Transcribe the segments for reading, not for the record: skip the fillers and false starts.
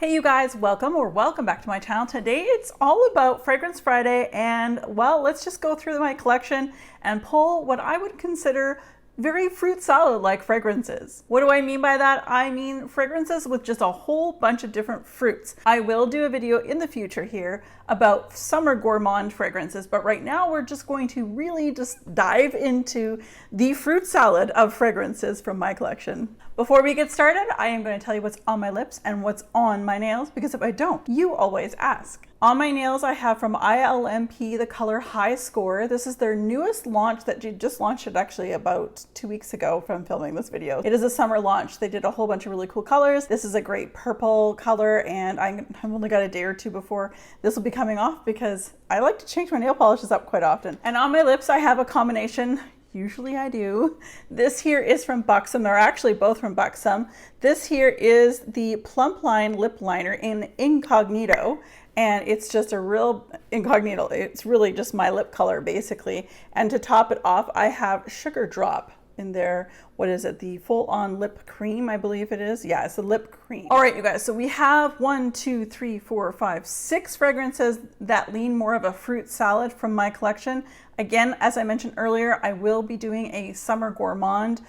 Hey you guys, welcome back to my channel. Today it's all about Fragrance Friday, and well, let's just go through my collection and pull what I would consider very fruit salad like fragrances. What do I mean by that? I mean fragrances with just a whole bunch of different fruits. I will do a video in the future here about summer gourmand fragrances, but right now we're just going to really just dive into the fruit salad of fragrances from my collection. Before we get started, I am going to tell you what's on my lips and what's on my nails, because if I don't, you always ask. On my nails, I have from ILMP the color High Score. This is their newest launch that just launched it actually about 2 weeks ago from filming this video. It is a summer launch. They did a whole bunch of really cool colors. This is a great purple color, and I've only got a day or two before this will be coming off because I like to change my nail polishes up quite often. And on my lips, I have a combination. Usually I do. This here is from Buxom. They're actually both from Buxom. This here is the Plump Line Lip Liner in Incognito. And it's just a real incognito. It's really just my lip color basically. And to top it off, I have Sugar Drop in there. What is it? The Full On Lip Cream, I believe it is. Yeah, it's a lip cream. All right, you guys. So we have 6 fragrances that lean more of a fruit salad from my collection. Again, as I mentioned earlier, I will be doing a summer gourmand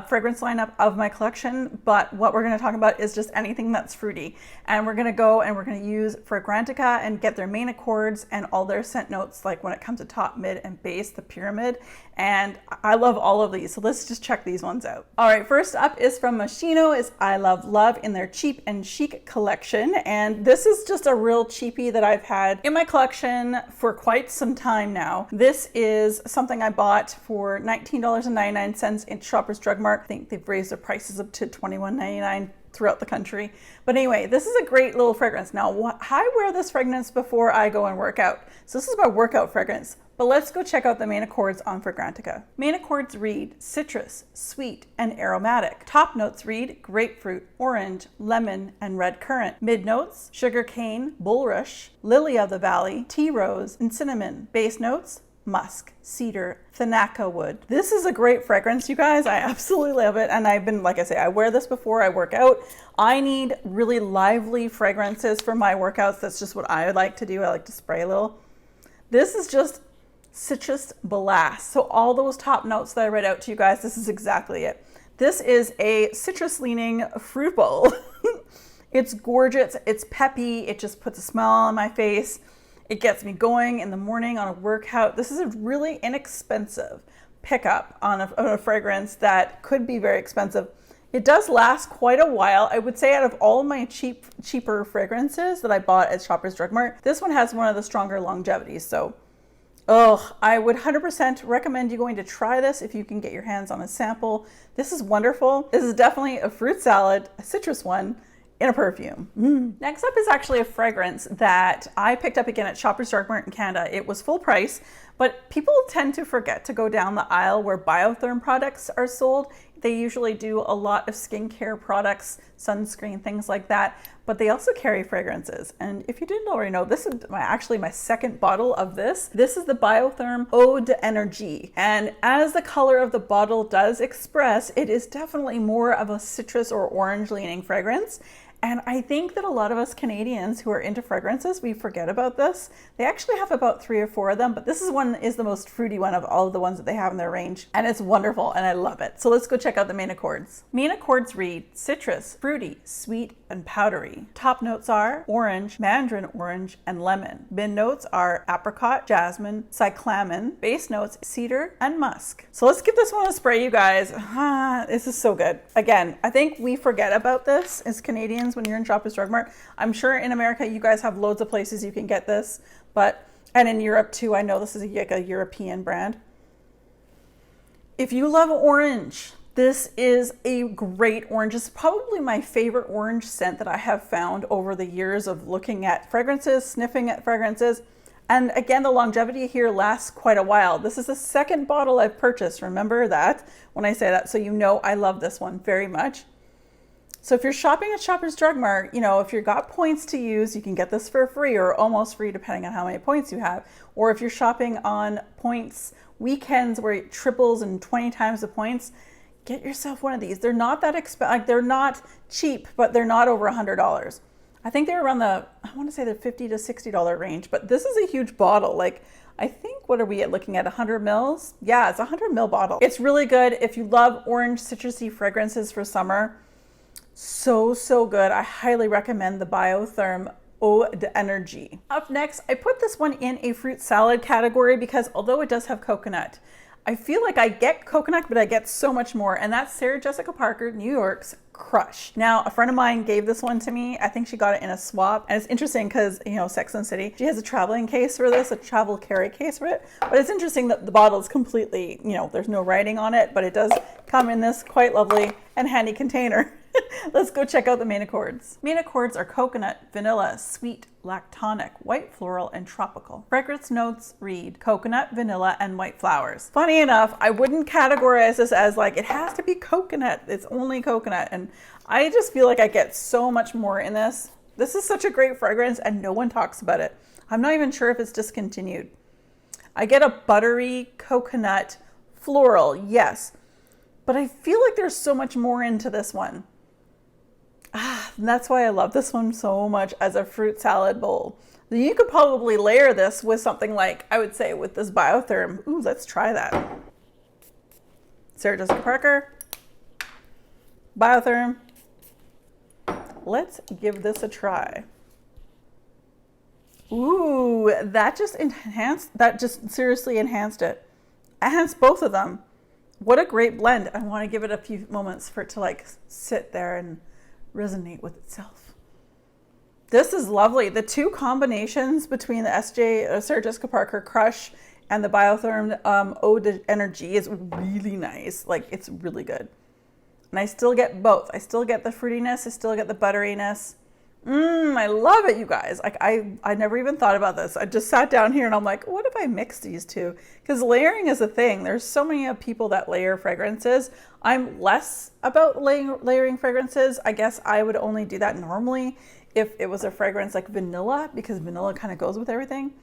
fragrance lineup of my collection, but what we're going to talk about is just anything that's fruity. And we're going to go and we're going to use Fragrantica and get their main accords and all their scent notes, like when it comes to top, mid, and base, the pyramid. And I love all of these, so let's just check these ones out. All right, first up is from Moschino, is I Love Love in their Cheap and Chic collection. And this is just a real cheapie that I've had in my collection for quite some time now. This is something I bought for $19.99 in Shoppers Drug Mart. I think they've raised their prices up to $21.99 throughout the country. But anyway, this is a great little fragrance. Now, I wear this fragrance before I go and work out. So this is my workout fragrance. But let's go check out the main accords on Fragrantica. Main accords read citrus, sweet, and aromatic. Top notes read grapefruit, orange, lemon, and red currant. Mid notes, sugar cane, bulrush, lily of the valley, tea rose, and cinnamon. Base notes, musk, cedar, thanaka wood. This is a great fragrance, you guys. I absolutely love it. And I've been, like I say, I wear this before I work out. I need really lively fragrances for my workouts. That's just what I like to do. I like to spray a little. This is just citrus blast. So all those top notes that I read out to you guys, this is exactly it. This is a citrus leaning fruit bowl. It's gorgeous. It's peppy. It just puts a smile on my face. It gets me going in the morning on a workout. This is a really inexpensive pickup on a fragrance that could be very expensive. It does last quite a while. I would say out of all my cheaper fragrances that I bought at Shoppers Drug Mart, this one has one of the stronger longevities. So, I would 100% recommend you going to try this if you can get your hands on a sample. This is wonderful. This is definitely a fruit salad, a citrus one, in a perfume. Next up is actually a fragrance that I picked up again at Shoppers Drug Mart in Canada. It was full price, but people tend to forget to go down the aisle where Biotherm products are sold. They usually do a lot of skincare products, sunscreen, things like that, but they also carry fragrances. And if you didn't already know, this is actually my second bottle of this. This is the Biotherm Ode Energy. And as the color of the bottle does express, it is definitely more of a citrus or orange leaning fragrance. And I think that a lot of us Canadians who are into fragrances, we forget about this. They actually have about 3 or 4 of them, but this is the most fruity one of all of the ones that they have in their range. And it's wonderful and I love it. So let's go check out the main accords. Main accords read citrus, fruity, sweet, and powdery. Top notes are orange, mandarin orange, and lemon. Mid notes are apricot, jasmine, cyclamen. Base notes, cedar, and musk. So let's give this one a spray, you guys. This is so good. Again, I think we forget about this as Canadians when you're in Shoppers Drug Mart. I'm sure in America you guys have loads of places you can get this, and in Europe too. I know this is like a European brand. If you love orange, this is a great orange. It's probably my favorite orange scent that I have found over the years of looking at fragrances, sniffing at fragrances. And again, the longevity here lasts quite a while. This is the second bottle I've purchased. Remember that when I say that, so you know I love this one very much. So if you're shopping at Shoppers Drug Mart, if you've got points to use, you can get this for free or almost free depending on how many points you have. Or if you're shopping on points weekends where it triples and 20 times the points, get yourself one of these. They're not that expensive. Like, they're not cheap, but they're not over $100. I think they're around the, I want to say the $50 to $60 range, but this is a huge bottle. Like, I think, what are we looking at, 100 mils? Yeah, it's a 100 ml bottle. It's really good if you love orange citrusy fragrances for summer. So, so good. I highly recommend the Biotherm Ode Energy. Up next, I put this one in a fruit salad category because although it does have coconut, I feel like I get coconut, but I get so much more. And that's Sarah Jessica Parker, New York's Crush. Now, a friend of mine gave this one to me. I think she got it in a swap. And it's interesting because, you know, Sex and the City, she has a traveling case for this, a travel carry case for it. But it's interesting that the bottle is completely, you know, there's no writing on it, but it does come in this quite lovely and handy container. Let's go check out the main accords. Main accords are coconut, vanilla, sweet, lactonic, white floral, and tropical. Fragrance notes read coconut, vanilla, and white flowers. Funny enough, I wouldn't categorize this as like, it has to be coconut. It's only coconut. And I just feel like I get so much more in this. This is such a great fragrance and no one talks about it. I'm not even sure if it's discontinued. I get a buttery coconut floral, yes, but I feel like there's so much more into this one. And that's why I love this one so much as a fruit salad bowl. You could probably layer this with something like, I would say with this Biotherm. Ooh, let's try that. Sarah Jessica Parker, Biotherm. Let's give this a try. Ooh, that just seriously enhanced it. Enhanced both of them. What a great blend. I want to give it a few moments for it to like sit there and resonate with itself. This is lovely. The two combinations between the Sarah Jessica Parker Crush and the Biotherm Ode Energy is really nice. Like, it's really good. And I still get both. I still get the fruitiness. I still get the butteriness. I love it, you guys. Like, I never even thought about this. I just sat down here and I'm like, what if I mix these two? Because layering is a thing. There's so many people that layer fragrances. I'm less about layering fragrances. I guess I would only do that normally if it was a fragrance like vanilla, because vanilla kind of goes with everything.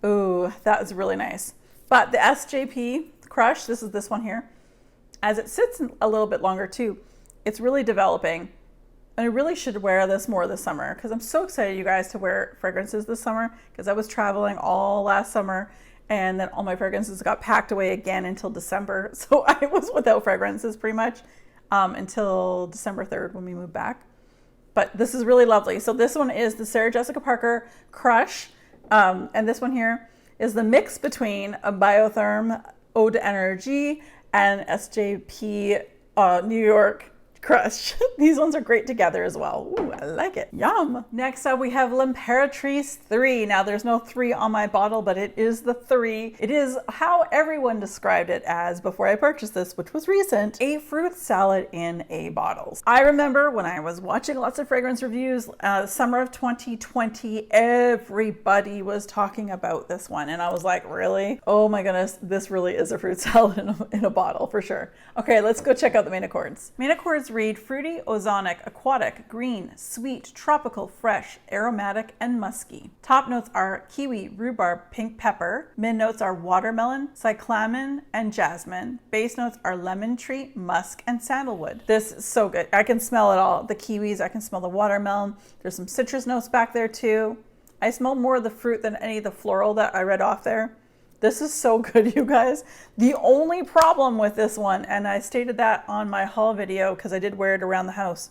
Ooh, that was really nice. But the SJP Crush, this is this one here, as it sits a little bit longer too, it's really developing. And I really should wear this more this summer because I'm so excited, you guys, to wear fragrances this summer because I was traveling all last summer and then all my fragrances got packed away again until December. So I was without fragrances pretty much until December 3rd when we moved back. But this is really lovely. So this one is the Sarah Jessica Parker Crush. And this one here is the mix between a Biotherm Ode Energy and SJP New York Crush. These ones are great together as well. Ooh, I like it. Yum. Next up, we have L'Imperatrice 3. Now, there's no 3 on my bottle, but it is the 3. It is how everyone described it as before I purchased this, which was recent, a fruit salad in a bottle. I remember when I was watching lots of fragrance reviews, summer of 2020, everybody was talking about this one. And I was like, really? Oh my goodness, this really is a fruit salad in a bottle for sure. Okay, let's go check out the main accords. Main accords read fruity, ozonic, aquatic, green, sweet, tropical, fresh, aromatic, and musky. Top notes are kiwi, rhubarb, pink pepper. Mid notes are watermelon, cyclamen, and jasmine. Base notes are lemon tree, musk, and sandalwood. This is so good. I can smell it all. The kiwis, I can smell the watermelon. There's some citrus notes back there too. I smell more of the fruit than any of the floral that I read off there. This is so good, you guys. The only problem with this one, and I stated that on my haul video because I did wear it around the house,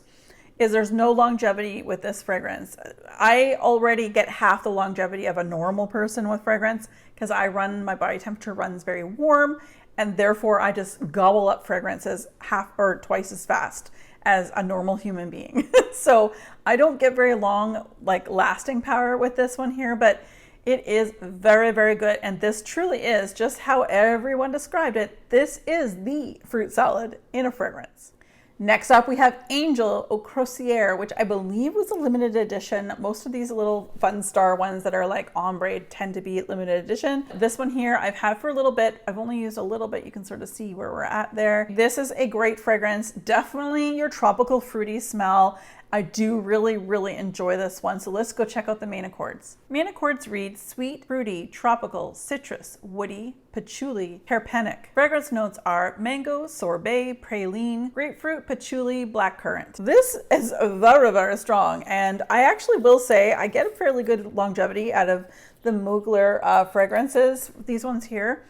is there's no longevity with this fragrance. I already get half the longevity of a normal person with fragrance because my body temperature runs very warm, and therefore I just gobble up fragrances half or twice as fast as a normal human being. So I don't get very long, like, lasting power with this one here, but it is very, very good. And this truly is just how everyone described it. This is the fruit salad in a fragrance. Next up, we have Angel Okrosier, which I believe was a limited edition. Most of these little fun star ones that are like ombre tend to be limited edition. This one here I've had for a little bit. I've only used a little bit. You can sort of see where we're at there. This is a great fragrance. Definitely your tropical fruity smell. I do really enjoy this one. So let's go check out the main accords. Main accords read sweet, fruity, tropical, citrus, woody, patchouli, terpenic. Fragrance notes are mango, sorbet, praline, grapefruit, patchouli, blackcurrant. This is very strong, and I actually will say I get a fairly good longevity out of the Mugler fragrances. These ones here,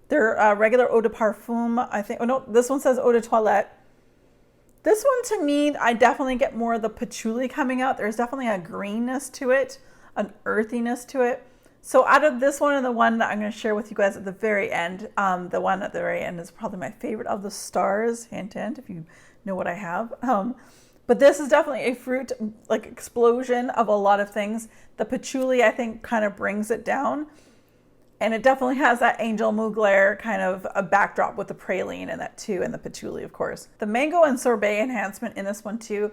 they're regular eau de parfum, I think. Oh no, this one says eau de toilette. This one, to me, I definitely get more of the patchouli coming out. There's definitely a greenness to it, an earthiness to it. So out of this one and the one that I'm going to share with you guys at the very end, the one at the very end is probably my favorite of the stars, hint hint, if you know what I have. But this is definitely a fruit like explosion of a lot of things. The patchouli, I think, kind of brings it down. And it definitely has that Angel Mugler kind of a backdrop with the praline and that too, and the patchouli, of course. The mango and sorbet enhancement in this one too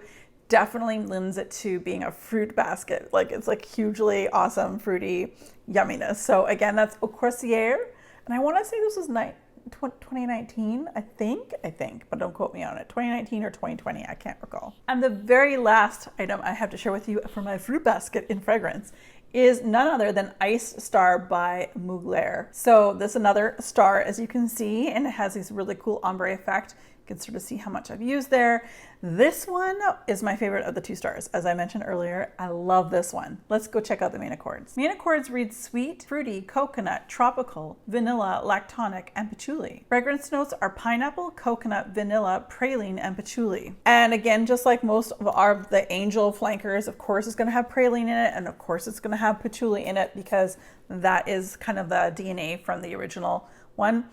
definitely lends it to being a fruit basket. Like it's like hugely awesome, fruity yumminess. So again, that's Okrosier. And I want to say this was 2019, I think, but don't quote me on it. 2019 or 2020, I can't recall. And the very last item I have to share with you for my fruit basket in fragrance is none other than Ice Star by Mugler. So this is another star, as you can see, and it has this really cool ombre effect. You can sort of see how much I've used there. This one is my favorite of the 2 stars. As I mentioned earlier, I love this one. Let's go check out the main accords. Main accords read sweet, fruity, coconut, tropical, vanilla, lactonic, and patchouli. Fragrance notes are pineapple, coconut, vanilla, praline, and patchouli. And again, just like most of the Angel flankers, of course it's going to have praline in it, and of course it's going to have patchouli in it because that is kind of the DNA from the original one.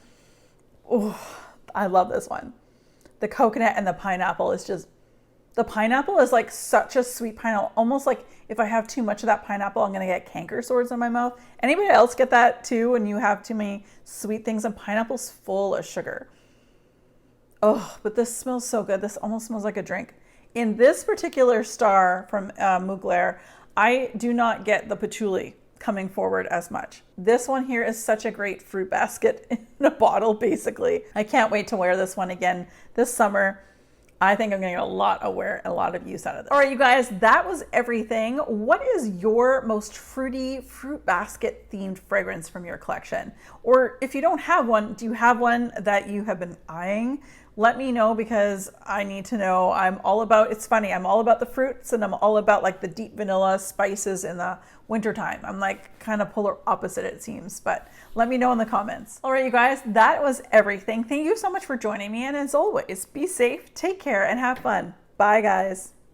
Oh, I love this one. The coconut and the pineapple is just, the pineapple is like such a sweet pineapple. Almost like if I have too much of that pineapple, I'm going to get canker sores in my mouth. Anybody else get that too when you have too many sweet things? And pineapple's full of sugar. Oh, but this smells so good. This almost smells like a drink. In this particular star from Mugler, I do not get the patchouli coming forward as much. This one here is such a great fruit basket in a bottle, basically. I can't wait to wear this one again this summer. I think I'm gonna get a lot of use out of this. All right, you guys, that was everything. What is your most fruity fruit basket themed fragrance from your collection? Or if you don't have one, do you have one that you have been eyeing? Let me know because I need to know. I'm all about, it's funny, I'm all about the fruits and I'm all about like the deep vanilla spices in the wintertime. I'm like kind of polar opposite, it seems, but let me know in the comments. All right, you guys, that was everything. Thank you so much for joining me. And as always, be safe, take care, and have fun. Bye, guys.